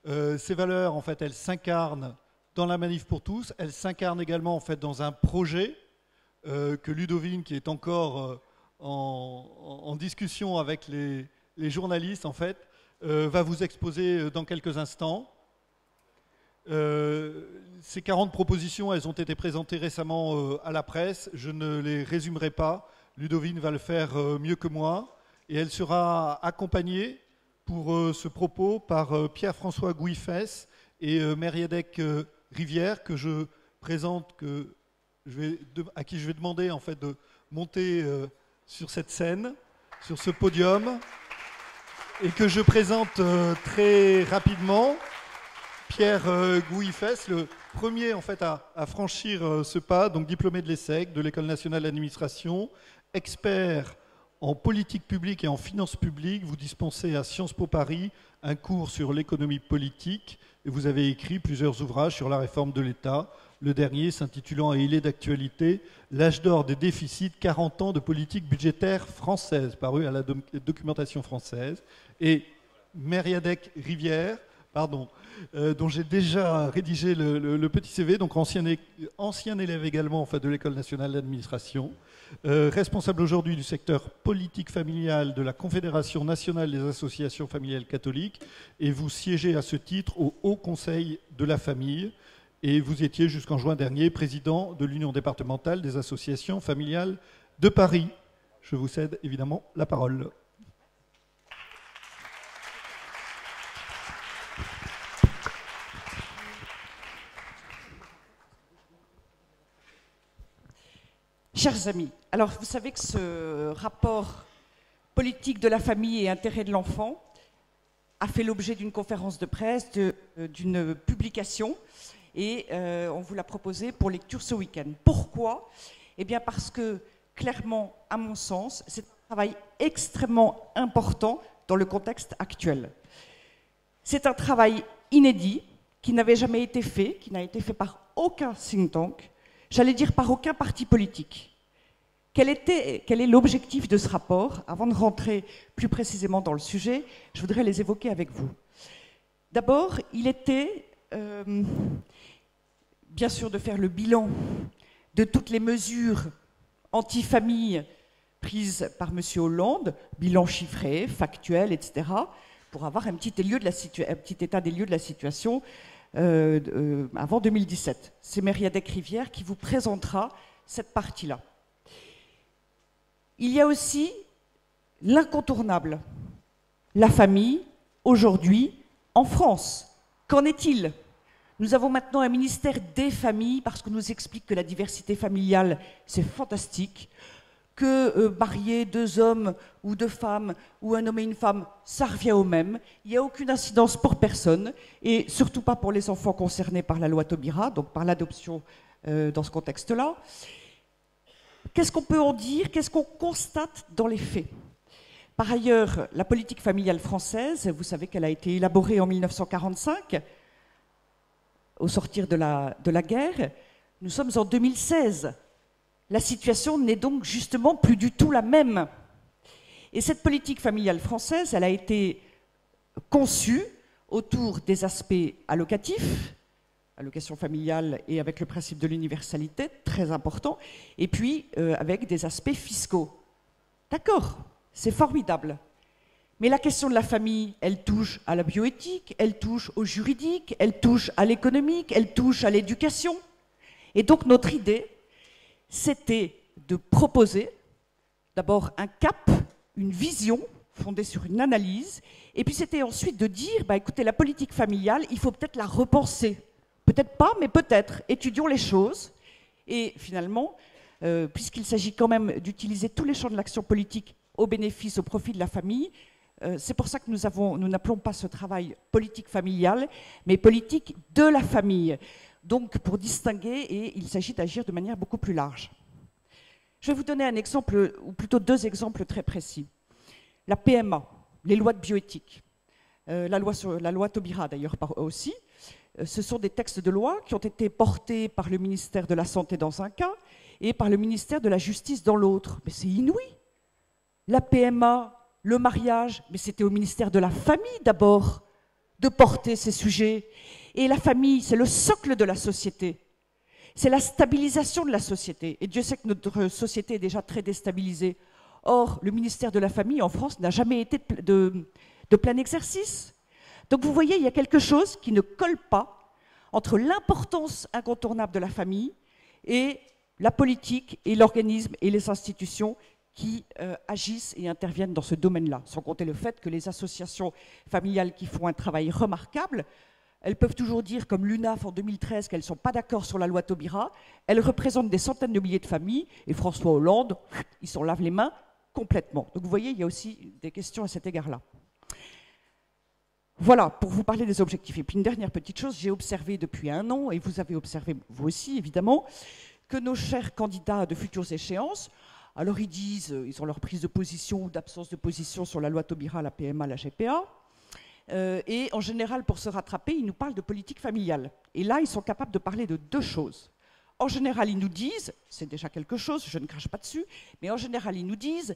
Ces valeurs, en fait, elles s'incarnent dans la Manif pour tous. Elles s'incarnent également, en fait, dans un projet que Ludovine, qui est encore en discussion avec les journalistes, en fait, va vous exposer dans quelques instants. Ces 40 propositions, elles ont été présentées récemment à la presse. Je ne les résumerai pas. Ludovine va le faire mieux que moi. Et elle sera accompagnée pour ce propos par Pierre-François Gouifès et Mériadec Rivière, que je présente, à qui je vais demander en fait, de monter sur cette scène, sur ce podium, et que je présente très rapidement. Pierre Gouifès, le premier en fait, à franchir ce pas, donc diplômé de l'ESSEC, de l'École nationale d'administration, expert en politique publique et en finances publiques. Vous dispensez à Sciences Po Paris un cours sur l'économie politique et vous avez écrit plusieurs ouvrages sur la réforme de l'État. Le dernier s'intitulant, et il est d'actualité, L'âge d'or des déficits, 40 ans de politique budgétaire française, paru à la documentation française. Et Mériadec Rivière, dont j'ai déjà rédigé le petit CV, donc ancien élève également en fait, de l'École nationale d'administration, responsable aujourd'hui du secteur politique familial de la Confédération nationale des associations familiales catholiques, et vous siégez à ce titre au Haut Conseil de la famille, et vous étiez jusqu'en juin dernier président de l'Union départementale des associations familiales de Paris. Je vous cède évidemment la parole. Chers amis, alors vous savez que ce rapport politique de la famille et intérêt de l'enfant a fait l'objet d'une conférence de presse, d'une publication, et on vous l'a proposé pour lecture ce week-end. Pourquoi? Eh bien parce que, clairement, à mon sens, c'est un travail extrêmement important dans le contexte actuel. C'est un travail inédit, qui n'avait jamais été fait, qui n'a été fait par aucun think tank, j'allais dire par aucun parti politique. Quel est l'objectif de ce rapport? Avant de rentrer plus précisément dans le sujet, je voudrais les évoquer avec vous. D'abord, il était bien sûr de faire le bilan de toutes les mesures anti-famille prises par M. Hollande, bilan chiffré, factuel, etc., pour avoir un petit état des lieux de la situation avant 2017. C'est Mériadec Rivière qui vous présentera cette partie-là. Il y a aussi l'incontournable, la famille, aujourd'hui, en France. Qu'en est-il? Nous avons maintenant un ministère des familles, parce qu'on nous explique que la diversité familiale, c'est fantastique, que marier 2 hommes ou 2 femmes, ou un homme et une femme, ça revient au même. Il n'y a aucune incidence pour personne, et surtout pas pour les enfants concernés par la loi Taubira, donc par l'adoption dans ce contexte-là. Qu'est-ce qu'on peut en dire? Qu'est-ce qu'on constate dans les faits? Par ailleurs, la politique familiale française, vous savez qu'elle a été élaborée en 1945, au sortir de la guerre. Nous sommes en 2016. La situation n'est donc justement plus du tout la même. Et cette politique familiale française, elle a été conçue autour des aspects allocatifs, allocation familiale et avec le principe de l'universalité, très important, et puis avec des aspects fiscaux. D'accord, c'est formidable. Mais la question de la famille, elle touche à la bioéthique, elle touche au juridique, elle touche à l'économique, elle touche à l'éducation. Et donc notre idée, c'était de proposer d'abord un cap, une vision fondée sur une analyse, et puis c'était ensuite de dire, bah, écoutez, la politique familiale, il faut peut-être la repenser. Peut-être pas, mais peut-être. Étudions les choses. Et finalement, puisqu'il s'agit quand même d'utiliser tous les champs de l'action politique au bénéfice, au profit de la famille, c'est pour ça que nous n'appelons pas ce travail politique familiale, mais politique de la famille. Donc, pour distinguer, et il s'agit d'agir de manière beaucoup plus large. Je vais vous donner un exemple, ou plutôt 2 exemples très précis. La PMA, les lois de bioéthique, la loi Taubira d'ailleurs aussi. Ce sont des textes de loi qui ont été portés par le ministère de la Santé dans un cas et par le ministère de la Justice dans l'autre. Mais c'est inouï. La PMA, le mariage, mais c'était au ministère de la Famille d'abord. de porter ces sujets. Et la famille, c'est le socle de la société. C'est la stabilisation de la société. Et Dieu sait que notre société est déjà très déstabilisée. Or, le ministère de la Famille en France n'a jamais été de plein exercice. Donc vous voyez, il y a quelque chose qui ne colle pas entre l'importance incontournable de la famille et la politique et l'organisme et les institutions qui agissent et interviennent dans ce domaine-là. Sans compter le fait que les associations familiales qui font un travail remarquable, elles peuvent toujours dire, comme l'UNAF en 2013, qu'elles ne sont pas d'accord sur la loi Taubira. Elles représentent des centaines de milliers de familles, et François Hollande, il s'en lave les mains complètement. Donc vous voyez, il y a aussi des questions à cet égard-là. Voilà, pour vous parler des objectifs. Et puis une dernière petite chose, j'ai observé depuis 1 an, et vous avez observé, vous aussi évidemment, que nos chers candidats de futures échéances, alors ils disent, ils ont leur prise de position ou d'absence de position sur la loi Taubira, la PMA, la GPA, et en général, pour se rattraper, ils nous parlent de politique familiale. Et là, ils sont capables de parler de 2 choses. En général, ils nous disent, c'est déjà quelque chose, je ne crache pas dessus, mais en général, ils nous disent,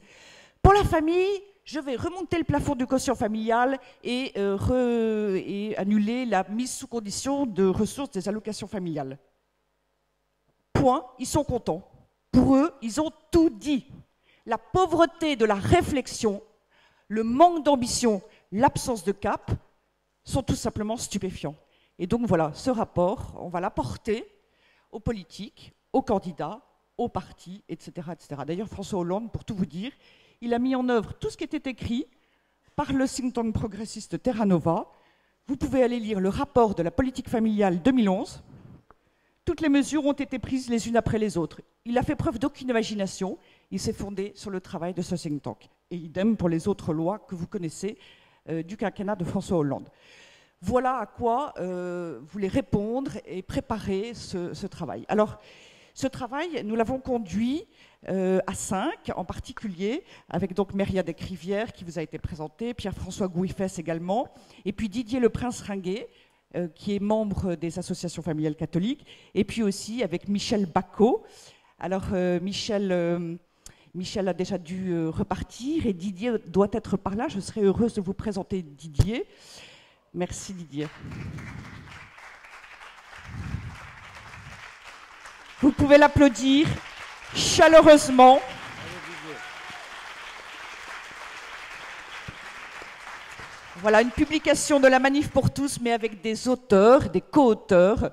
pour la famille, je vais remonter le plafond du quotient familial et annuler la mise sous condition de ressources des allocations familiales. Point, ils sont contents. Pour eux, ils ont tout dit. La pauvreté de la réflexion, le manque d'ambition, l'absence de cap sont tout simplement stupéfiants. Et donc voilà, ce rapport, on va l'apporter aux politiques, aux candidats, aux partis, etc. etc. D'ailleurs, François Hollande, pour tout vous dire, il a mis en œuvre tout ce qui était écrit par le think tank progressiste Terra Nova. Vous pouvez aller lire le rapport de la politique familiale 2011. Toutes les mesures ont été prises les unes après les autres. Il a fait preuve d'aucune imagination. Il s'est fondé sur le travail de ce think tank. Et idem pour les autres lois que vous connaissez du quinquennat de François Hollande. Voilà à quoi voulait répondre et préparer ce travail. Alors, ce travail, nous l'avons conduit à 5, en particulier, avec donc Myriade Rivière qui vous a été présentée, Pierre-François Gouifès également, et puis Didier Le Prince-Ringuet, qui est membre des associations familiales catholiques, et puis aussi avec Michel Bacot. Alors, Michel a déjà dû repartir et Didier doit être par là. Je serais heureuse de vous présenter Didier. Merci Didier. Vous pouvez l'applaudir chaleureusement. Voilà une publication de la Manif pour tous, mais avec des auteurs, des co-auteurs,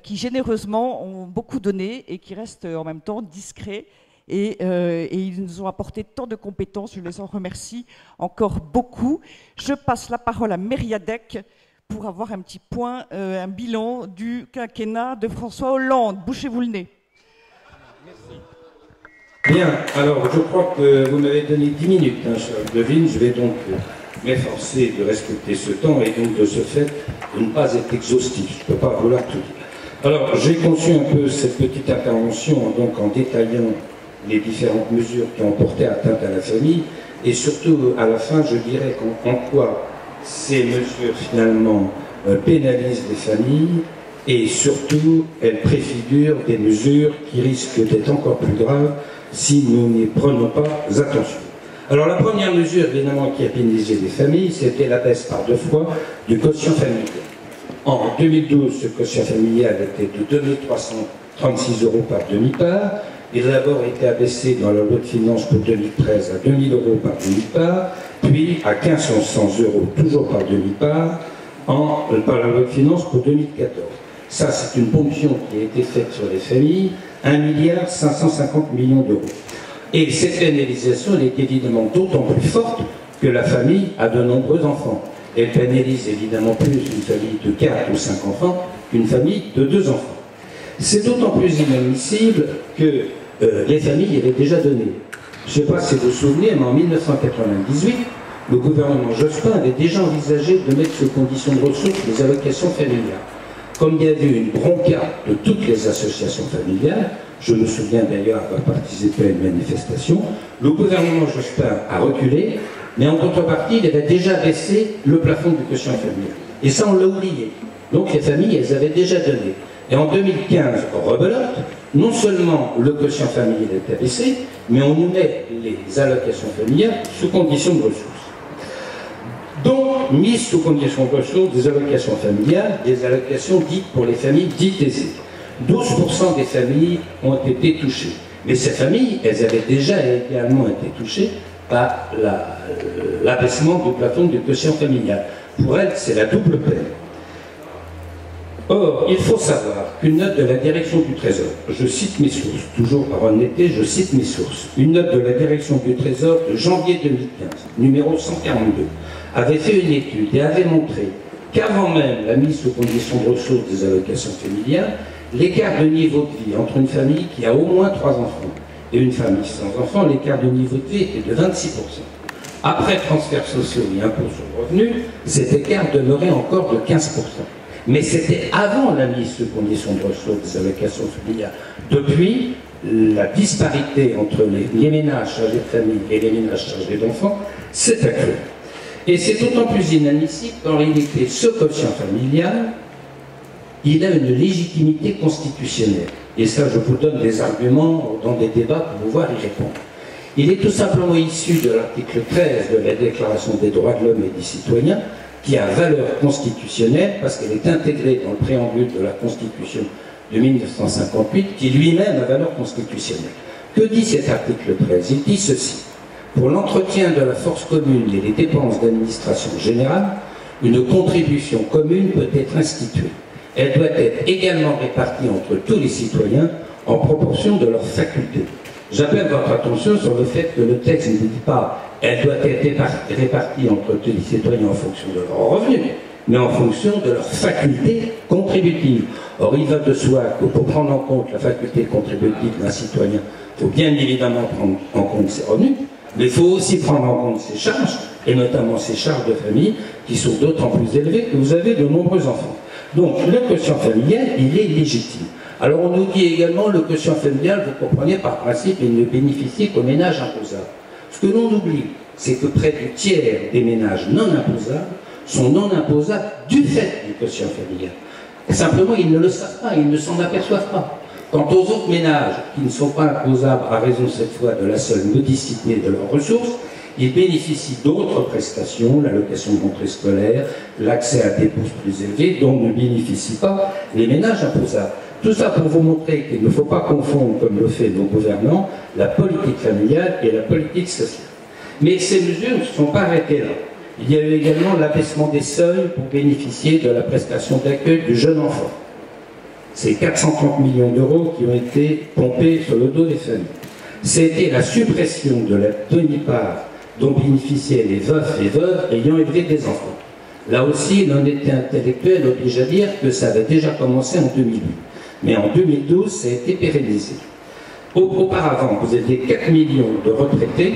qui généreusement ont beaucoup donné et qui restent en même temps discrets. Et ils nous ont apporté tant de compétences, je les en remercie encore beaucoup. Je passe la parole à Mériadec pour avoir un petit point, un bilan du quinquennat de François Hollande. Bouchez-vous le nez. Merci. Bien, alors je crois que vous m'avez donné 10 minutes, hein, chère Devine. Je vais donc m'efforcer de respecter ce temps et donc de ce fait de ne pas être exhaustif. Je ne peux pas vouloir tout dire. Alors j'ai conçu un peu cette petite intervention donc en détaillant les différentes mesures qui ont porté atteinte à la famille, et surtout à la fin je dirais en quoi ces mesures finalement pénalisent les familles, et surtout elles préfigurent des mesures qui risquent d'être encore plus graves si nous n'y prenons pas attention. Alors la première mesure évidemment qui a pénalisé les familles, c'était la baisse par 2 fois du quotient familial. En 2012, ce quotient familial était de 2336 € par demi-part. Il a d'abord été abaissé dans la loi de finances pour 2013 à 2000 € par demi-part, puis à 1500 €, toujours par demi-part, par la loi de finances pour 2014. Ça, c'est une ponction qui a été faite sur les familles, 1,550 milliard d'euros. Et cette pénalisation, elle est évidemment d'autant plus forte que la famille a de nombreux enfants. Elle pénalise évidemment plus une famille de 4 ou 5 enfants qu'une famille de 2 enfants. C'est d'autant plus inadmissible que les familles avaient déjà donné. Je ne sais pas si vous vous souvenez, mais en 1998, le gouvernement Jospin avait déjà envisagé de mettre sous condition de ressources les allocations familiales. Comme il y avait une bronca de toutes les associations familiales, je me souviens d'ailleurs avoir participé à une manifestation, le gouvernement Jospin a reculé, mais en contrepartie, il avait déjà baissé le plafond du quotient familial. Et ça, on l'a oublié. Donc les familles, elles avaient déjà donné. Et en 2015, rebelote, non seulement le quotient familial est abaissé, mais on nous met les allocations familiales sous condition de ressources. Donc, mise sous condition de ressources des allocations familiales, des allocations dites pour les familles dites aisées. 12% des familles ont été touchées. Mais ces familles, elles avaient déjà également été touchées par l'abaissement du plafond du quotient familial. Pour elles, c'est la double peine. Or, il faut savoir qu'une note de la direction du Trésor, je cite mes sources, toujours par honnêteté, je cite mes sources, une note de la direction du Trésor de janvier 2015, numéro 142, avait fait une étude et avait montré qu'avant même la mise sous condition de ressources des allocations familiales, l'écart de niveau de vie entre une famille qui a au moins 3 enfants et une famille sans enfants, l'écart de niveau de vie était de 26%. Après transferts sociaux et impôts sur le revenu, cet écart demeurait encore de 15%. Mais c'était avant la mise sous condition de ressources des allocations familiales. Depuis, la disparité entre les ménages chargés de famille et les ménages chargés d'enfants s'est accrue. Et c'est d'autant plus inadmissible qu'en réalité, ce quotient familial, il a une légitimité constitutionnelle. Et ça, je vous donne des arguments dans des débats pour pouvoir y répondre. Il est tout simplement issu de l'article 13 de la Déclaration des droits de l'homme et des citoyens, qui a valeur constitutionnelle parce qu'elle est intégrée dans le préambule de la Constitution de 1958, qui lui-même a valeur constitutionnelle. Que dit cet article 13? Il dit ceci. Pour l'entretien de la force commune et les dépenses d'administration générale, une contribution commune peut être instituée. Elle doit être également répartie entre tous les citoyens en proportion de leurs facultés. J'appelle votre attention sur le fait que le texte ne dit pas « elle doit être répartie entre tous les citoyens en fonction de leurs revenus », mais en fonction de leurs facultés contributives. Or, il va de soi que pour prendre en compte la faculté contributive d'un citoyen, il faut bien évidemment prendre en compte ses revenus, mais il faut aussi prendre en compte ses charges, et notamment ses charges de famille, qui sont d'autant plus élevées que vous avez de nombreux enfants. Donc, le quotient familial, il est légitime. Alors on nous dit également le quotient familial, vous comprenez, par principe, il ne bénéficie qu'aux ménages imposables. Ce que l'on oublie, c'est que près du tiers des ménages non imposables sont non imposables du fait du quotient familial. Et simplement, ils ne le savent pas, ils ne s'en aperçoivent pas. Quant aux autres ménages qui ne sont pas imposables à raison cette fois de la seule modicité de leurs ressources, ils bénéficient d'autres prestations, l'allocation de rentrée scolaire, l'accès à des bourses plus élevées, dont ne bénéficient pas les ménages imposables. Tout ça pour vous montrer qu'il ne faut pas confondre, comme le fait nos gouvernants, la politique familiale et la politique sociale. Mais ces mesures ne se sont pas arrêtées là. Il y a eu également l'abaissement des seuils pour bénéficier de la prestation d'accueil du jeune enfant. C'est 430 millions d'euros qui ont été pompés sur le dos des familles. C'était la suppression de la demi-part dont bénéficiaient les veufs et veuves ayant élevé des enfants. Là aussi, l'honnêteté intellectuelle oblige à dire que ça avait déjà commencé en 2008. Mais en 2012, ça a été pérennisé. Auparavant, vous aviez 4 millions de retraités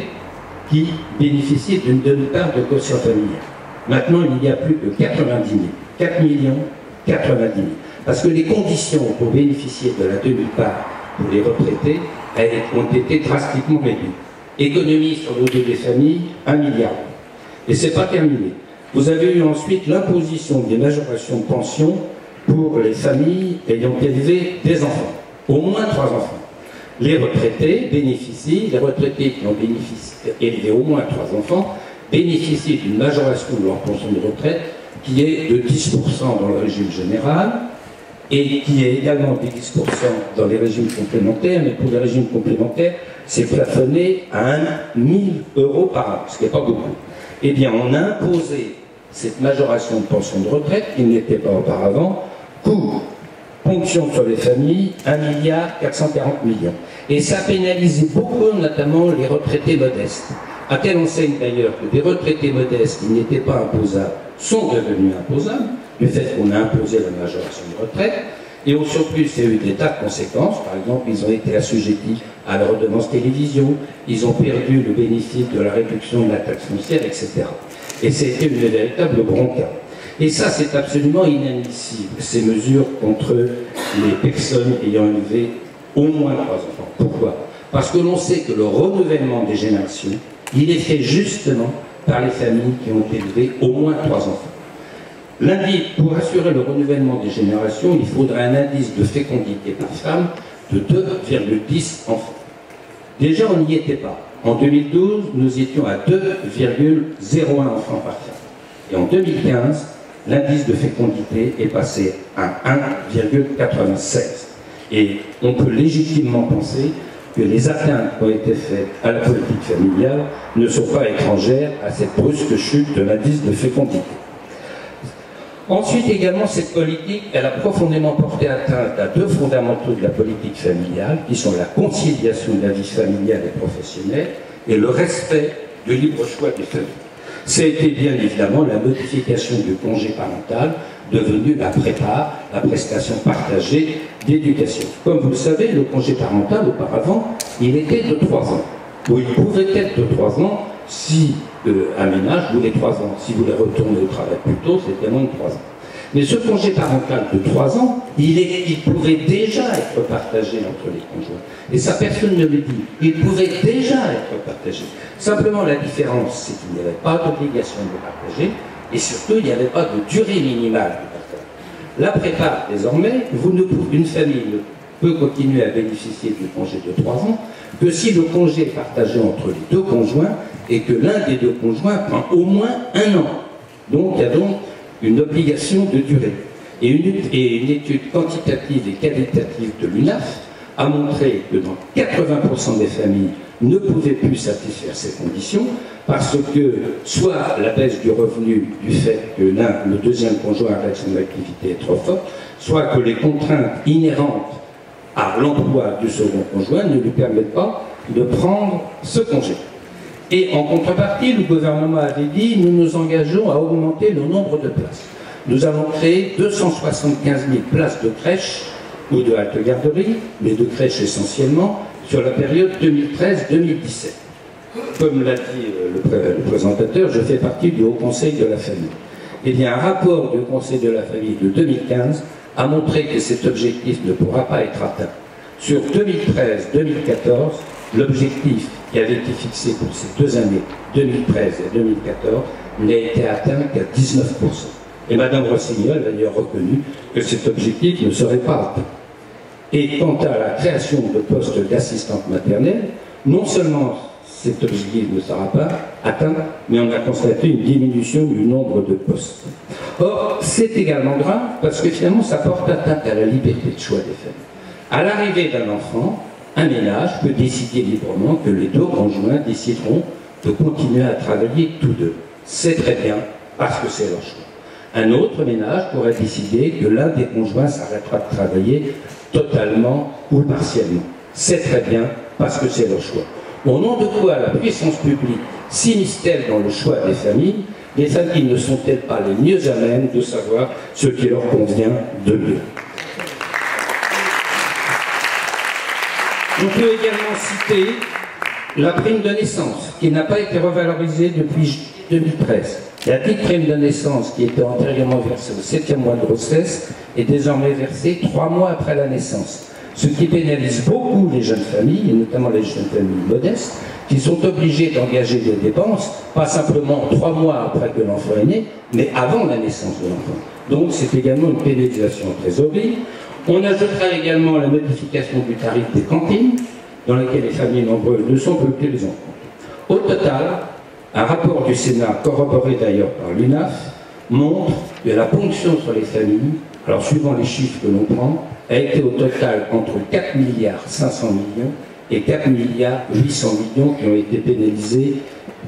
qui bénéficient d'une demi-part de quotient familial. Maintenant, il n'y a plus que 90 000. 4 millions, 90 000. Parce que les conditions pour bénéficier de la demi-part pour les retraités ont été drastiquement réduites. Économie sur le dos des familles, 1 milliard. Et ce n'est pas terminé. Vous avez eu ensuite l'imposition des majorations de pension pour les familles ayant élevé des enfants, au moins 3 enfants. Les retraités bénéficient, les retraités qui ont élevé au moins 3 enfants, bénéficient d'une majoration de leur pension de retraite qui est de 10% dans le régime général et qui est également de 10% dans les régimes complémentaires, mais pour les régimes complémentaires, c'est plafonné à 1 000 € par an, ce qui n'est pas beaucoup. Eh bien, on a imposé cette majoration de pension de retraite, qui n'était pas auparavant, coût, ponction sur les familles, 1,440 milliard. Et ça pénalisait beaucoup, notamment les retraités modestes. À telle enseigne d'ailleurs que des retraités modestes qui n'étaient pas imposables sont devenus imposables, du fait qu'on a imposé la majoration de retraite. Et au surplus, il y a eu des tas de conséquences. Par exemple, ils ont été assujettis à la redevance télévision, ils ont perdu le bénéfice de la réduction de la taxe foncière, etc. Et c'était une véritable bronca. Et ça, c'est absolument inadmissible, ces mesures contre les personnes ayant élevé au moins 3 enfants. Pourquoi? Parce que l'on sait que le renouvellement des générations, il est fait justement par les familles qui ont élevé au moins 3 enfants. Pour assurer le renouvellement des générations, il faudrait un indice de fécondité par femme de 2,10 enfants. Déjà, on n'y était pas. En 2012, nous étions à 2,01 enfants par femme. Et en 2015, l'indice de fécondité est passé à 1,96. Et on peut légitimement penser que les atteintes qui ont été faites à la politique familiale ne sont pas étrangères à cette brusque chute de l'indice de fécondité. Ensuite également, cette politique, elle a profondément porté atteinte à deux fondamentaux de la politique familiale, qui sont la conciliation de la vie familiale et professionnelle et le respect du libre choix des familles. Ça a été bien évidemment la modification du congé parental, devenu la PREPA, la prestation partagée d'éducation. Comme vous le savez, le congé parental, auparavant, il était de 3 ans. Ou il pouvait être de 3 ans si un ménage voulait 3 ans. Si vous voulez retourner au travail plus tôt, c'était moins de 3 ans. Mais ce congé parental de 3 ans, il pouvait déjà être partagé entre les conjoints. Et ça, personne ne le dit. Il pouvait déjà être partagé. Simplement, la différence, c'est qu'il n'y avait pas d'obligation de partager, et surtout, il n'y avait pas de durée minimale de partage. La prépa, désormais, une famille ne peut continuer à bénéficier du congé de 3 ans que si le congé est partagé entre les deux conjoints et que l'un des deux conjoints prend au moins 1 an. Donc, il y a donc une obligation de durée. Et une étude quantitative et qualitative de l'UNAF a montré que dans 80% des familles ne pouvaient plus satisfaire ces conditions parce que soit la baisse du revenu du fait que le deuxième conjoint arrête son activité est trop forte, soit que les contraintes inhérentes à l'emploi du second conjoint ne lui permettent pas de prendre ce congé. Et en contrepartie, le gouvernement avait dit nous nous engageons à augmenter le nombre de places. Nous allons créer 275 000 places de crèche ou de halte garderie, mais de crèche essentiellement, sur la période 2013-2017. Comme l'a dit le présentateur, je fais partie du Haut Conseil de la famille. Eh bien, un rapport du Conseil de la famille de 2015 a montré que cet objectif ne pourra pas être atteint. Sur 2013-2014, l'objectif qui avait été fixé pour ces 2 années, 2013 et 2014, n'a été atteint qu'à 19%. Et Mme Rossignol a d'ailleurs reconnu que cet objectif ne serait pas atteint. Et quant à la création de postes d'assistante maternelle, non seulement cet objectif ne sera pas atteint, mais on a constaté une diminution du nombre de postes. Or, c'est également grave parce que finalement, ça porte atteinte à la liberté de choix des familles. À l'arrivée d'un enfant, un ménage peut décider librement que les deux conjoints décideront de continuer à travailler tous deux. C'est très bien parce que c'est leur choix. Un autre ménage pourrait décider que l'un des conjoints s'arrêtera de travailler totalement ou partiellement. C'est très bien parce que c'est leur choix. Au nom de quoi la puissance publique s'immisce-t-elle dans le choix des familles? Les familles ne sont-elles pas les mieux à même de savoir ce qui leur convient de mieux? On peut également citer la prime de naissance, qui n'a pas été revalorisée depuis 2013. La petite prime de naissance, qui était antérieurement versée au 7e mois de grossesse, est désormais versée 3 mois après la naissance. Ce qui pénalise beaucoup les jeunes familles, et notamment les jeunes familles modestes, qui sont obligées d'engager des dépenses, pas simplement 3 mois après que l'enfant est né, mais avant la naissance de l'enfant. Donc c'est également une pénalisation en trésorerie. On ajoutera également la modification du tarif des cantines, dans laquelle les familles nombreuses ne sont plus que les enfants. Au total, un rapport du Sénat, corroboré d'ailleurs par l'UNAF, montre que la ponction sur les familles, alors suivant les chiffres que l'on prend, a été au total entre 4 milliards 500 millions et 4 milliards 800 millions qui ont été pénalisés,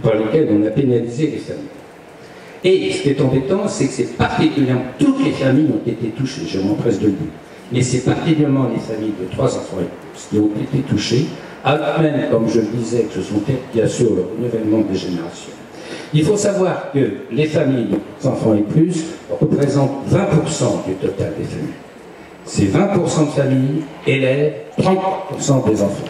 par lesquels on a pénalisé les familles. Et ce qui est embêtant, c'est que c'est particulièrement, toutes les familles ont été touchées, je m'empresse de le dire, mais c'est particulièrement les familles de 3 enfants et plus qui ont été touchées, alors même, comme je le disais, que ce sont elles qui assurent le renouvellement des générations. Il faut savoir que les familles de 3 enfants et plus représentent 20% du total des familles. Ces 20% de familles élèvent 30% des enfants.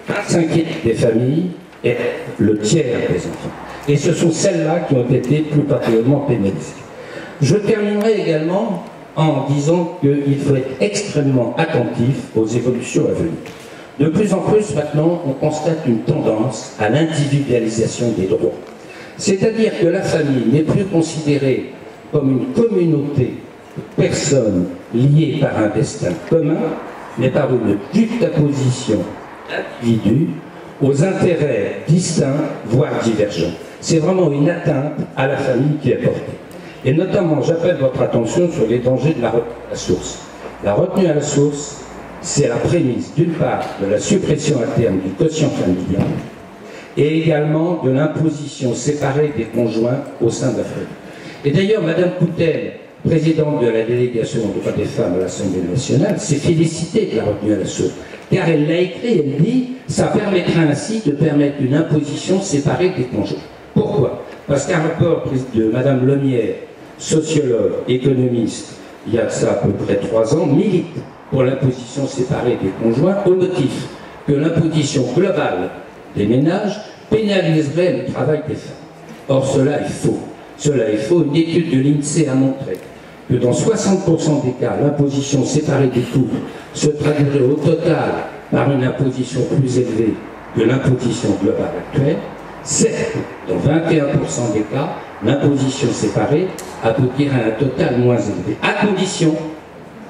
25 des familles élèvent le tiers des enfants. Et ce sont celles-là qui ont été plus particulièrement pénalisées. Je terminerai également en disant qu'il faut être extrêmement attentif aux évolutions à venir. De plus en plus, maintenant, on constate une tendance à l'individualisation des droits. C'est-à-dire que la famille n'est plus considérée comme une communauté de personnes liées par un destin commun, mais par une juxtaposition d'individus aux intérêts distincts, voire divergents. C'est vraiment une atteinte à la famille qui est portée. Et notamment, j'appelle votre attention sur les dangers de la retenue à la source. La retenue à la source, c'est la prémisse, d'une part, de la suppression à terme du quotient familial et également de l'imposition séparée des conjoints au sein de la famille. Et d'ailleurs, Madame Coutel, présidente de la délégation aux droits des femmes à l'Assemblée nationale, s'est félicitée de la retenue à la source, car elle l'a écrit, elle dit « ça permettrait ainsi de permettre une imposition séparée des conjoints ». Pourquoi? Parce qu'un rapport de Madame Lemierre, sociologue, économiste, il y a de ça à peu près 3 ans, milite pour l'imposition séparée des conjoints au motif que l'imposition globale des ménages pénaliserait le travail des femmes. Or, cela est faux. Cela est faux. Une étude de l'INSEE a montré que dans 60% des cas, l'imposition séparée des couples se traduirait au total par une imposition plus élevée que l'imposition globale actuelle. Certes, dans 21% des cas, l'imposition séparée aboutirait à un total moins élevé, à condition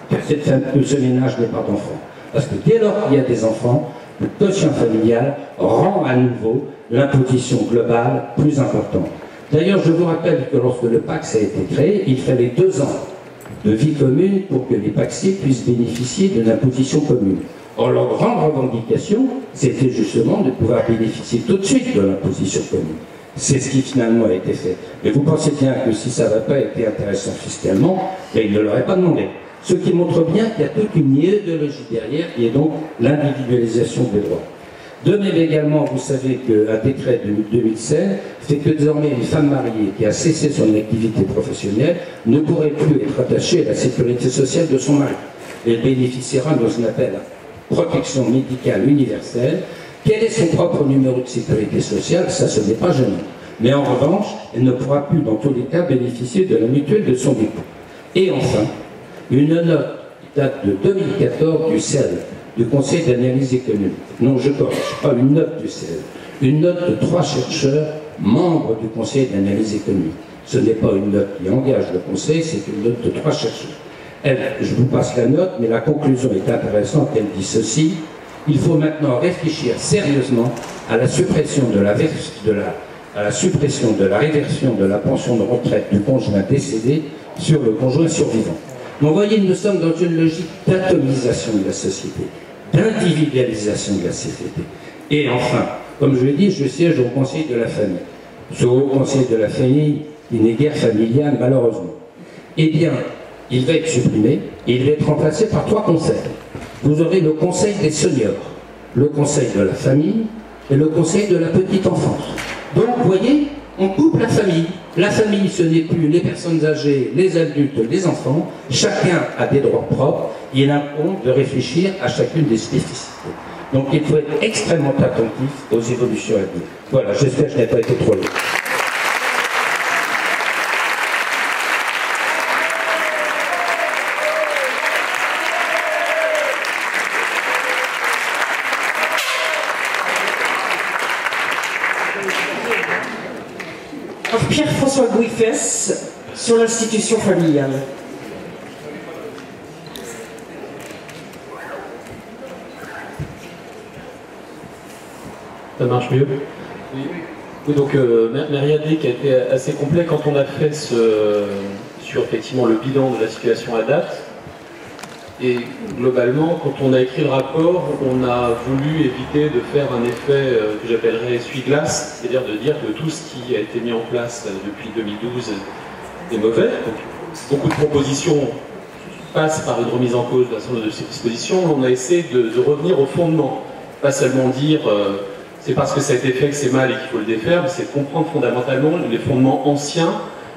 que ce ménage n'ait pas d'enfants. Parce que dès lors qu'il y a des enfants, le quotient familial rend à nouveau l'imposition globale plus importante. D'ailleurs, je vous rappelle que lorsque le PACS a été créé, il fallait 2 ans de vie commune pour que les paxiers puissent bénéficier de l'imposition commune. Or, leur grande revendication, c'était justement de pouvoir bénéficier tout de suite de l'imposition commune. C'est ce qui finalement a été fait. Mais vous pensez bien que si ça n'avait pas été intéressant fiscalement, ils ne l'auraient pas demandé. Ce qui montre bien qu'il y a toute une idéologie derrière, qui est donc l'individualisation des droits. De même également, vous savez qu'un décret de 2016 fait que désormais une femme mariée qui a cessé son activité professionnelle ne pourrait plus être attachée à la sécurité sociale de son mari. Elle bénéficiera de ce qu'on appelle la protection médicale universelle. Quel est son propre numéro de sécurité sociale? Ça, ce n'est pas gênant. Mais en revanche, elle ne pourra plus, dans tous les cas, bénéficier de la mutuelle de son époux. Et enfin, une note qui date de 2014 du CEL, du Conseil d'analyse économique. Non, je corrige, pas une note du CEL. Une note de 3 chercheurs, membres du Conseil d'analyse économique. Ce n'est pas une note qui engage le Conseil, c'est une note de 3 chercheurs. Je vous passe la note, mais la conclusion est intéressante. Elle dit ceci: il faut maintenant réfléchir sérieusement à la suppression de la réversion de la pension de retraite du conjoint décédé sur le conjoint survivant. Donc, vous voyez, nous sommes dans une logique d'atomisation de la société, d'individualisation de la société. Et enfin, comme je l'ai dit, je siège au Conseil de la famille. Ce haut Conseil de la famille, qui n'est guère familial, malheureusement. Eh bien, il va être supprimé et il va être remplacé par 3 conseils. Vous aurez le Conseil des seniors, le Conseil de la famille et le Conseil de la petite enfance. Donc, vous voyez, on coupe la famille. La famille, ce n'est plus les personnes âgées, les adultes, les enfants. Chacun a des droits propres. Il incombe de réfléchir à chacune des spécificités. Donc, il faut être extrêmement attentif aux évolutions à venir. Voilà, j'espère que je n'ai pas été trop long. Pierre-François Gouifès sur l'institution familiale. Ça marche mieux? Oui, donc Mériadé qui a été assez complet quand on a fait sur effectivement le bilan de la situation à date. Et globalement, quand on a écrit le rapport, on a voulu éviter de faire un effet que j'appellerais essuie-glace, c'est-à-dire de dire que tout ce qui a été mis en place depuis 2012 est mauvais. Donc, beaucoup de propositions passent par une remise en cause d'un certain nombre de ces dispositions. On a essayé de revenir au fondement, pas seulement dire c'est parce que ça a été fait que c'est mal et qu'il faut le défaire, mais c'est de comprendre fondamentalement les fondements anciens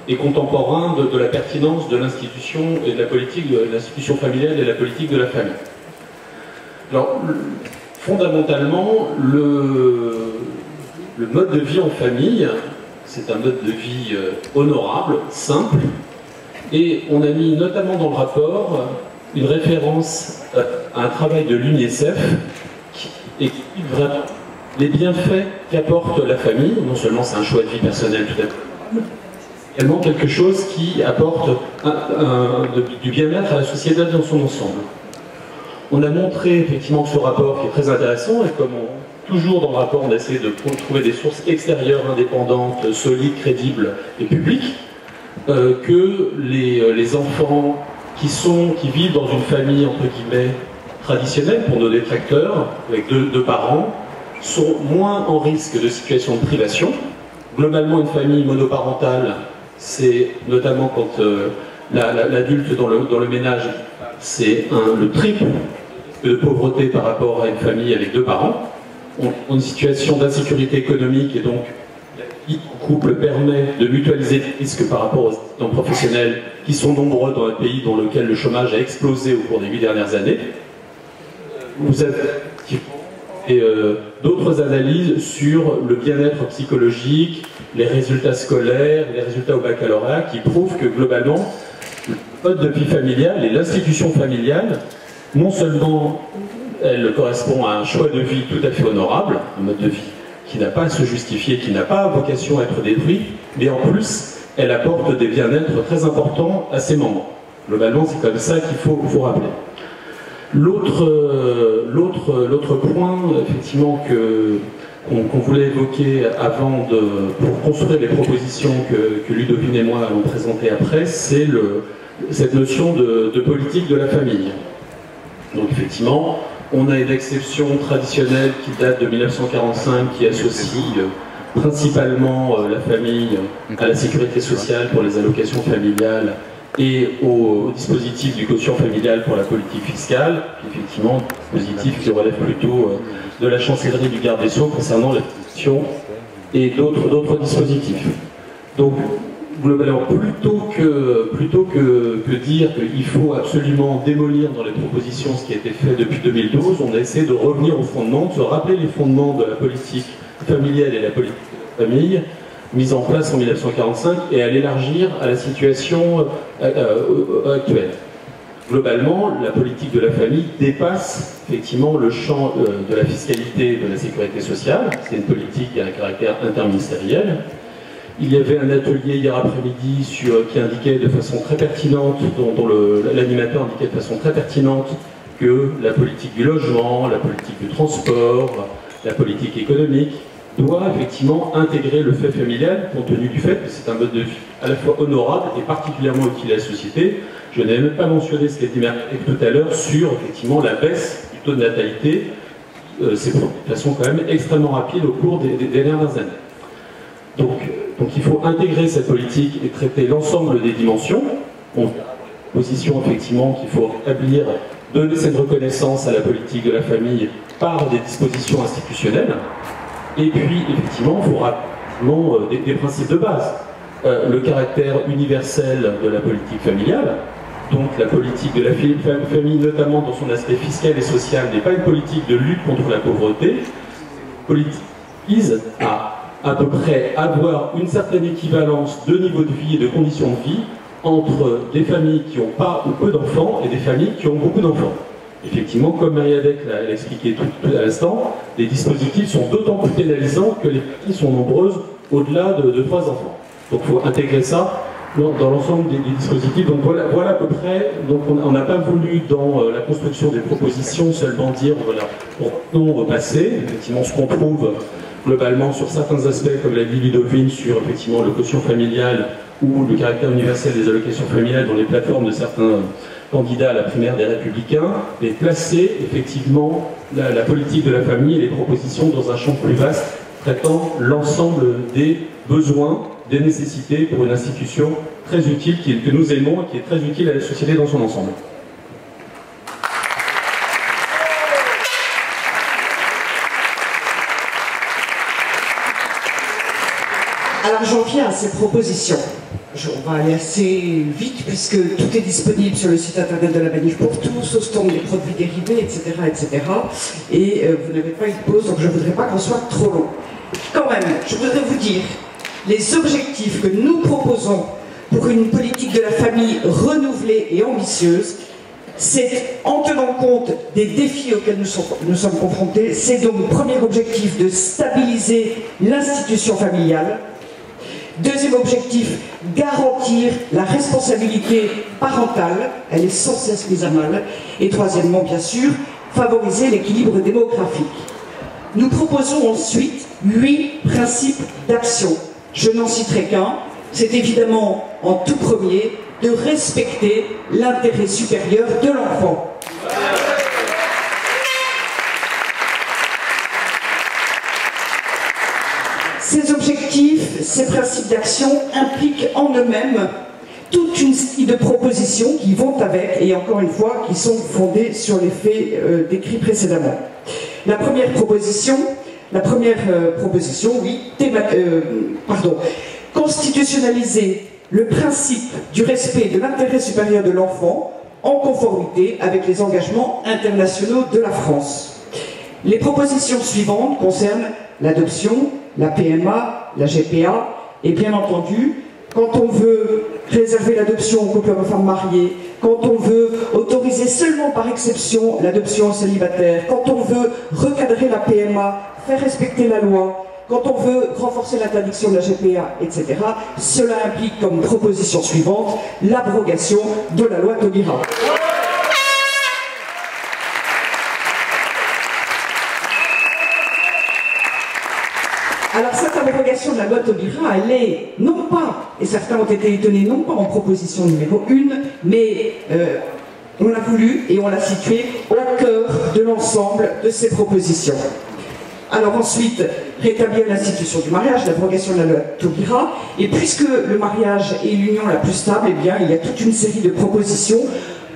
et contemporain de la pertinence de l'institution et de la politique de l'institution familiale et de la politique de la famille. Alors, fondamentalement, le mode de vie en famille, c'est un mode de vie honorable, simple, et on a mis notamment dans le rapport une référence à un travail de l'UNICEF qui explique vraiment les bienfaits qu'apporte la famille. Non seulement c'est un choix de vie personnel tout à fait, également quelque chose qui apporte du bien-être à la société dans son ensemble. On a montré effectivement que ce rapport qui est très intéressant, et comme toujours dans le rapport on a essayé de trouver des sources extérieures, indépendantes, solides, crédibles et publiques, que les enfants qui vivent dans une famille entre guillemets traditionnelle pour nos détracteurs, avec deux parents, sont moins en risque de situation de privation. Globalement, une famille monoparentale, c'est notamment quand l'adulte dans le ménage, c'est le triple de pauvreté par rapport à une famille avec 2 parents. On a une situation d'insécurité économique et donc la vie en couple permet de mutualiser les risques par rapport aux assistants professionnels qui sont nombreux dans un pays dans lequel le chômage a explosé au cours des 8 dernières années. Vous avez d'autres analyses sur le bien-être psychologique, les résultats scolaires, les résultats au baccalauréat qui prouvent que globalement, le mode de vie familial et l'institution familiale, non seulement elle correspond à un choix de vie tout à fait honorable, un mode de vie qui n'a pas à se justifier, qui n'a pas vocation à être détruit, mais en plus, elle apporte des bien-être très importants à ses membres. Globalement, c'est comme ça qu'il faut rappeler. L'autre point, effectivement, qu'on voulait évoquer avant pour construire les propositions que Ludovine et moi allons présenter après, c'est cette notion de politique de la famille. Donc effectivement, on a une exception traditionnelle qui date de 1945, qui associe principalement la famille à la sécurité sociale pour les allocations familiales et au dispositif du quotient familial pour la politique fiscale, effectivement, dispositif qui relève plutôt de la chancellerie du garde des Sceaux concernant la fiscalité et d'autres dispositifs. Donc, globalement, plutôt que dire qu'il faut absolument démolir dans les propositions ce qui a été fait depuis 2012, on a essayé de revenir aux fondements, de se rappeler les fondements de la politique familiale et la politique de la famille, mise en place en 1945, et à l'élargir à la situation actuelle. Globalement, la politique de la famille dépasse effectivement le champ de la fiscalité et de la sécurité sociale. C'est une politique qui a un caractère interministériel. Il y avait un atelier hier après-midi qui indiquait de façon très pertinente, dont l'animateur indiquait de façon très pertinente que la politique du logement, la politique du transport, la politique économique doit effectivement intégrer le fait familial, compte tenu du fait que c'est un mode de vie à la fois honorable et particulièrement utile à la société. Je n'ai même pas mentionné ce qu'a dit Marie tout à l'heure sur effectivement la baisse du taux de natalité. C'est de façon quand même extrêmement rapide au cours des dernières années. Donc il faut intégrer cette politique et traiter l'ensemble des dimensions. On a position effectivement qu'il faut établir, donner cette reconnaissance à la politique de la famille par des dispositions institutionnelles. Et puis effectivement, il faut rapidement des principes de base. Le caractère universel de la politique familiale, donc la politique de la famille, notamment dans son aspect fiscal et social, n'est pas une politique de lutte contre la pauvreté, une politique qui vise à peu près avoir une certaine équivalence de niveau de vie et de conditions de vie entre des familles qui n'ont pas ou peu d'enfants et des familles qui ont beaucoup d'enfants. Effectivement, comme Marie-Adèque l'a expliqué tout à l'instant, les dispositifs sont d'autant plus pénalisants que les familles sont nombreuses au-delà de 3 enfants. Donc il faut intégrer ça dans l'ensemble des dispositifs. Donc voilà à peu près. Donc on n'a pas voulu dans la construction des propositions seulement dire voilà, on repasser. Effectivement, ce qu'on trouve globalement sur certains aspects, comme l'a dit Ludovine, sur effectivement le quotient familial ou le caractère universel des allocations familiales dans les plateformes de certains candidats à la primaire des Républicains, mais placer effectivement la politique de la famille et les propositions dans un champ plus vaste, traitant l'ensemble des besoins, des nécessités pour une institution très utile que nous aimons et qui est très utile à la société dans son ensemble. Alors j'en viens à ces propositions. On va aller assez vite puisque tout est disponible sur le site internet de la Manif pour tous, au stand des produits dérivés, etc. etc. Et vous n'avez pas eu de pause, donc je ne voudrais pas qu'on soit trop long. Quand même, je voudrais vous dire les objectifs que nous proposons pour une politique de la famille renouvelée et ambitieuse. C'est en tenant compte des défis auxquels nous sommes confrontés. C'est donc le premier objectif de stabiliser l'institution familiale. Deuxième objectif, garantir la responsabilité parentale, elle est sans cesse mise à mal. Et troisièmement, bien sûr, favoriser l'équilibre démographique. Nous proposons ensuite 8 principes d'action. Je n'en citerai qu'un, c'est évidemment en tout premier de respecter l'intérêt supérieur de l'enfant. Ces objectifs, ces principes d'action impliquent en eux-mêmes toute une série de propositions qui vont avec, et encore une fois, qui sont fondées sur les faits décrits précédemment. La première proposition, oui, constitutionnaliser le principe du respect de l'intérêt supérieur de l'enfant en conformité avec les engagements internationaux de la France. Les propositions suivantes concernent l'adoption, la PMA, la GPA, et bien entendu, quand on veut réserver l'adoption aux couples de femmes mariées, quand on veut autoriser seulement par exception l'adoption aux célibataires, quand on veut recadrer la PMA, faire respecter la loi, quand on veut renforcer l'interdiction de la GPA, etc., cela implique comme proposition suivante l'abrogation de la loi Taubira. Alors cette abrogation de la loi Taubira, elle est non pas, et certains ont été étonnés, non pas en proposition numéro 1, mais on l'a voulu et on l'a située au cœur de l'ensemble de ces propositions. Alors ensuite, rétablir l'institution du mariage, l'abrogation de la loi Taubira, et puisque le mariage est l'union la plus stable, eh bien il y a toute une série de propositions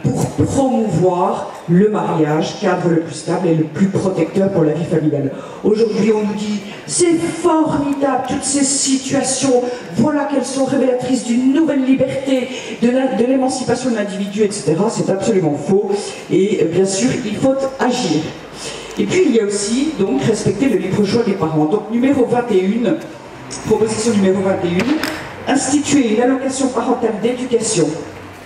pour promouvoir le mariage, cadre le plus stable et le plus protecteur pour la vie familiale. Aujourd'hui, on nous dit, c'est formidable, toutes ces situations, voilà qu'elles sont révélatrices d'une nouvelle liberté, de l'émancipation de l'individu, etc. C'est absolument faux, et bien sûr, il faut agir. Et puis, il y a aussi, donc, respecter le libre choix des parents. Donc, numéro 21, proposition numéro 21, instituer une allocation parentale d'éducation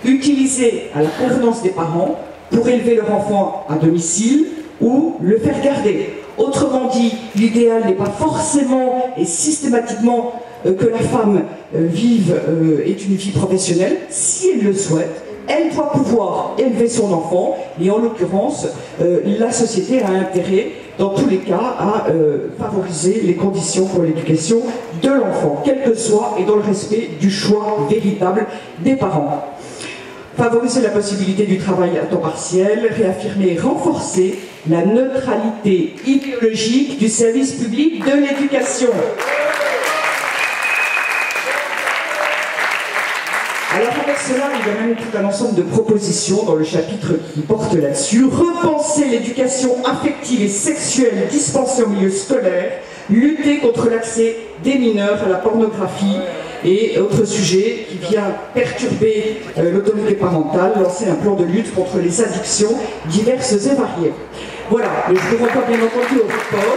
utilisée à la convenance des parents pour élever leur enfant à domicile ou le faire garder. Autrement dit, l'idéal n'est pas forcément et systématiquement que la femme ait une vie professionnelle. Si elle le souhaite, elle doit pouvoir élever son enfant, et en l'occurrence, la société a intérêt, dans tous les cas, à favoriser les conditions pour l'éducation de l'enfant, quel que soit, et dans le respect du choix véritable des parents. Favoriser la possibilité du travail à temps partiel, réaffirmer et renforcer la neutralité idéologique du service public de l'éducation. Alors avec cela, il y a même tout un ensemble de propositions dans le chapitre qui porte là-dessus. Repenser l'éducation affective et sexuelle dispensée au milieu scolaire, lutter contre l'accès des mineurs à la pornographie et autre sujet qui vient perturber l'autorité parentale, lancer un plan de lutte contre les addictions diverses et variées. Voilà, mais je ne vous renvoie bien entendu au rapport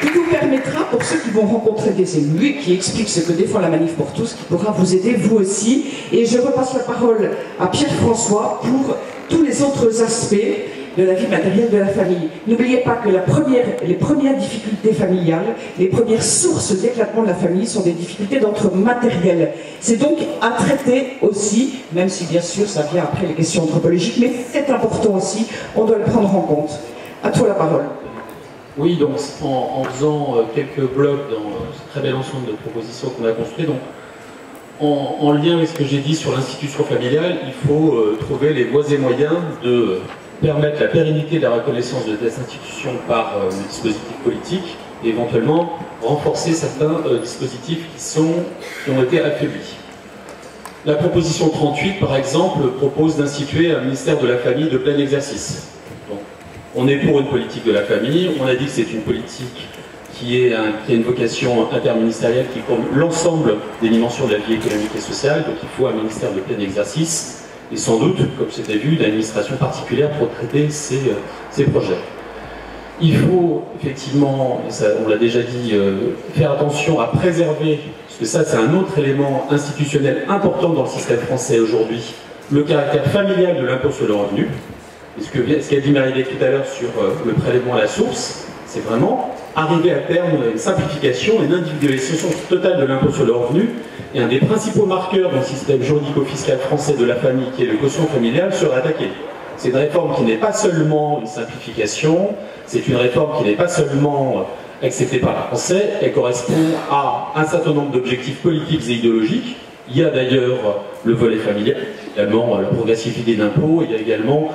qui vous permettra, pour ceux qui vont rencontrer des élus et qui expliquent ce que défend la Manif pour tous, qui pourra vous aider vous aussi. Et je repasse la parole à Pierre-François pour tous les autres aspects de la vie matérielle de la famille. N'oubliez pas que les premières difficultés familiales, les premières sources d'éclatement de la famille sont des difficultés d'ordre matériel. C'est donc à traiter aussi, même si bien sûr ça vient après les questions anthropologiques, mais c'est important aussi, on doit le prendre en compte. À toi la parole. Oui, donc en faisant quelques blocs dans ce très bel ensemble de propositions qu'on a construit, donc en lien avec ce que j'ai dit sur l'institution familiale, il faut trouver les voies et moyens de permettre la pérennité de la reconnaissance de cette institution par le dispositif politique et éventuellement renforcer certains dispositifs qui ont été affaiblis. La proposition 38, par exemple, propose d'instituer un ministère de la famille de plein exercice. Donc, on est pour une politique de la famille, on a dit que c'est une politique qui a une vocation interministérielle qui couvre l'ensemble des dimensions de la vie économique et sociale, donc il faut un ministère de plein exercice, et sans doute, comme c'était vu, d'administration particulière pour traiter ces projets. Il faut effectivement, ça, on l'a déjà dit, faire attention à préserver, parce que ça c'est un autre élément institutionnel important dans le système français aujourd'hui, le caractère familial de l'impôt sur le revenu. Et ce qu'a dit Marie-Hélène tout à l'heure sur le prélèvement à la source, c'est vraiment arriver à terme à une simplification et une individualisation totale de l'impôt sur le revenu. Et un des principaux marqueurs dans le système juridico-fiscal français de la famille, qui est le quotient familial, serait attaqué. C'est une réforme qui n'est pas seulement une simplification, c'est une réforme qui n'est pas seulement acceptée par les Français, elle correspond à un certain nombre d'objectifs politiques et idéologiques. Il y a d'ailleurs le volet familial, également la progressivité d'impôt, il y a également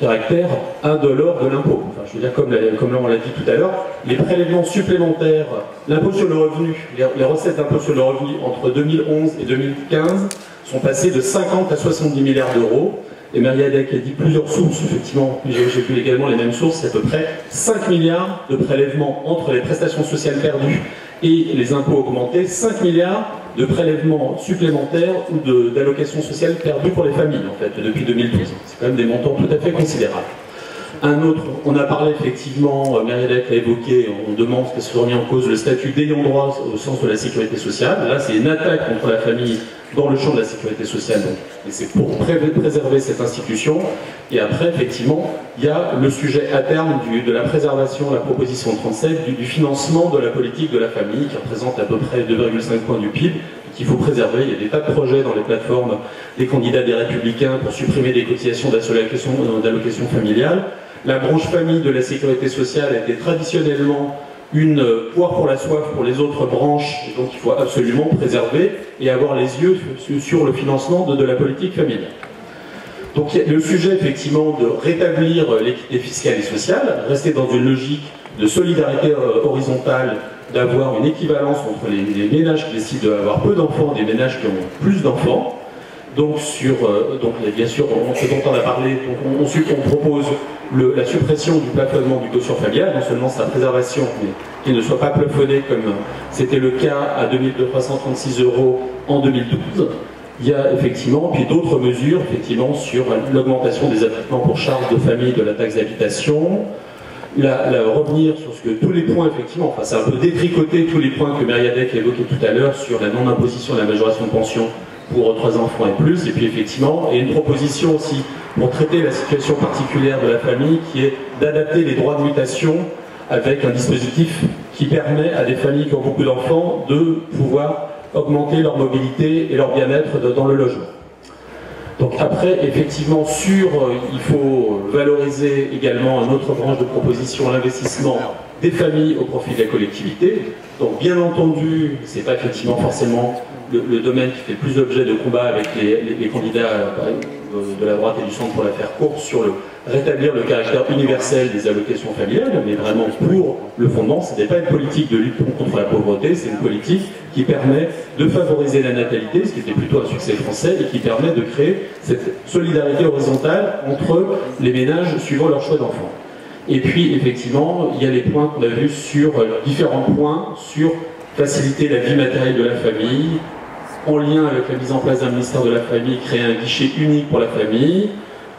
le caractère indolore de l'impôt. Enfin, je veux dire, comme on l'a dit tout à l'heure, les prélèvements supplémentaires, l'impôt sur le revenu, les recettes d'impôt sur le revenu entre 2011 et 2015 sont passées de 50 à 70 milliards d'euros. Et Mariadec a dit plusieurs sources, effectivement, j'ai vu également les mêmes sources, c'est à peu près 5 milliards de prélèvements entre les prestations sociales perdues et les impôts augmentés, 5 milliards de prélèvements supplémentaires ou d'allocations sociales perdues pour les familles, en fait, depuis 2012. C'est quand même des montants tout à fait considérables. Un autre, on a parlé effectivement, Mariadec l'a évoqué, on demande que soit remis en cause le statut d'ayant droit au sens de la sécurité sociale. Là, c'est une attaque contre la famille dans le champ de la sécurité sociale. Donc, et c'est pour préserver cette institution. Et après, effectivement, il y a le sujet à terme de la préservation, la proposition 37, du financement de la politique de la famille, qui représente à peu près 2,5 points du PIB, qu'il faut préserver. Il y a des tas de projets dans les plateformes des candidats des Républicains pour supprimer des cotisations d'allocation familiale. La branche famille de la sécurité sociale a été traditionnellement une poire pour la soif pour les autres branches, et donc il faut absolument préserver et avoir les yeux sur le financement de la politique familiale. Donc il y a le sujet effectivement de rétablir l'équité fiscale et sociale, rester dans une logique de solidarité horizontale, d'avoir une équivalence entre les ménages qui décident d'avoir peu d'enfants et des ménages qui ont plus d'enfants. Donc, bien sûr, ce dont on a parlé, on propose la suppression du plafonnement du quotient familial, non seulement sa préservation, mais qu'il ne soit pas plafonné comme c'était le cas à 2336 € en 2012. Il y a effectivement, puis d'autres mesures, effectivement, sur l'augmentation des abattements pour charges de famille de la taxe d'habitation, revenir sur ce que tous les points, effectivement, enfin c'est un peu détricoter tous les points que Mariadec a évoqués tout à l'heure sur la non-imposition et la majoration de pension pour 3 enfants et plus, et puis effectivement, et une proposition aussi pour traiter la situation particulière de la famille qui est d'adapter les droits de mutation avec un dispositif qui permet à des familles qui ont beaucoup d'enfants de pouvoir augmenter leur mobilité et leur bien-être dans le logement. Donc après, effectivement, il faut valoriser également une autre branche de proposition, l'investissement des familles au profit de la collectivité. Donc bien entendu, c'est pas effectivement forcément le domaine qui fait le plus l'objet de combat avec les candidats de la droite et du centre pour la faire courte sur rétablir le caractère universel des allocations familiales, mais vraiment pour le fondement, ce n'est pas une politique de lutte contre la pauvreté, c'est une politique qui permet de favoriser la natalité, ce qui était plutôt un succès français, et qui permet de créer cette solidarité horizontale entre les ménages suivant leur choix d'enfants. Et puis, effectivement, il y a les points qu'on a vus sur différents points, sur faciliter la vie matérielle de la famille, en lien avec la mise en place d'un ministère de la famille, créer un guichet unique pour la famille,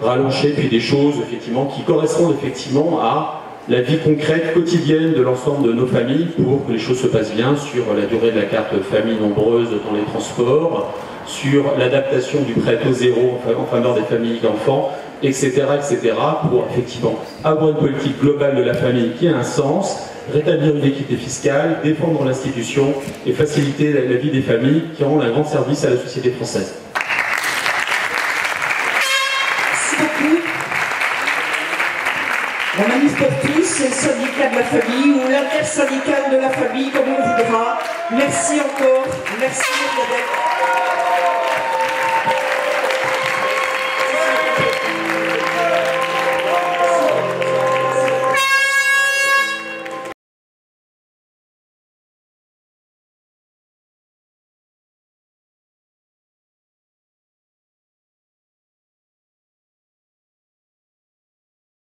rallonger puis des choses effectivement qui correspondent effectivement à la vie concrète, quotidienne de l'ensemble de nos familles pour que les choses se passent bien sur la durée de la carte famille nombreuse dans les transports, sur l'adaptation du prêt taux zéro en faveur des familles d'enfants, etc., etc., pour effectivement avoir une politique globale de la famille qui a un sens, rétablir une équité fiscale, défendre l'institution et faciliter la vie des familles qui rendent un grand service à la société française. Merci beaucoup. La manif pour tous, le syndicat de la famille ou l'intersyndicale de la famille, comme on voudra. Merci encore. Merci Mariadec.